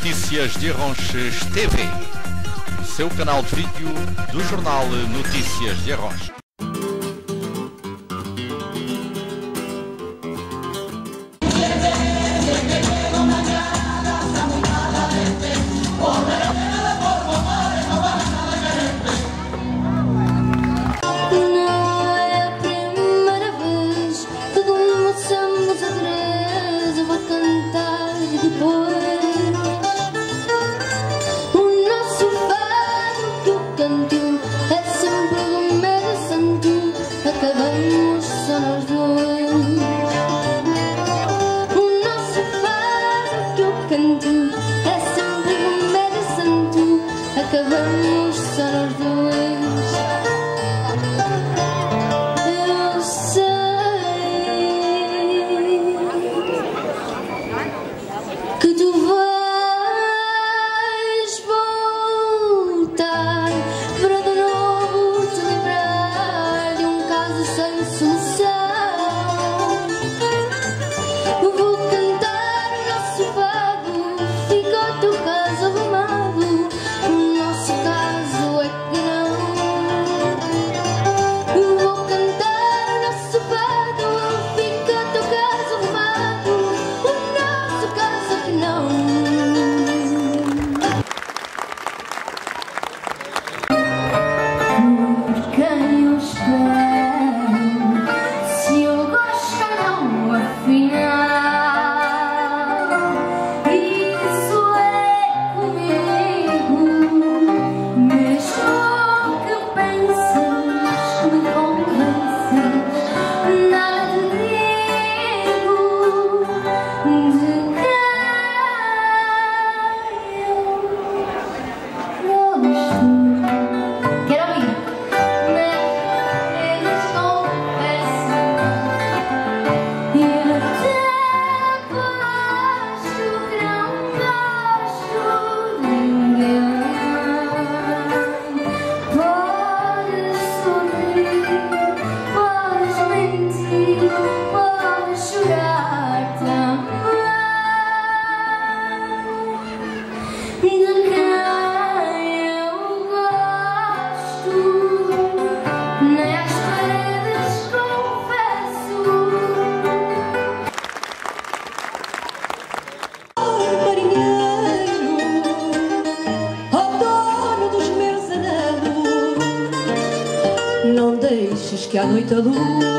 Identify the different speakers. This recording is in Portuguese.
Speaker 1: Notícias de Arronches TV, seu canal de vídeo do jornal Notícias de Arronches.
Speaker 2: Acabamos só nós dois. Eu sei que tu vais voltar para de novo te livrar de um caso sem solução. Vou cantar o nosso fado, fica o teu caso arrumado. Nosso caso é que não. Vou cantar o nosso fado, fica o teu caso arrumado. O nosso caso é que não. Por quem eu espero, se eu gosto ou não, afinal, isso é comigo. Mesmo que penses, me convences, nada te digo de quem eu gosto. Quero ouvir. Mas confesso, e até acho que não gosto de ninguém. Podes sorrir, podes mentir, podes chorar também. De quem eu gosto, nem às paredes confesso. Marinheiro, ó dono dos meus anelhos, não deixes que à noite a lua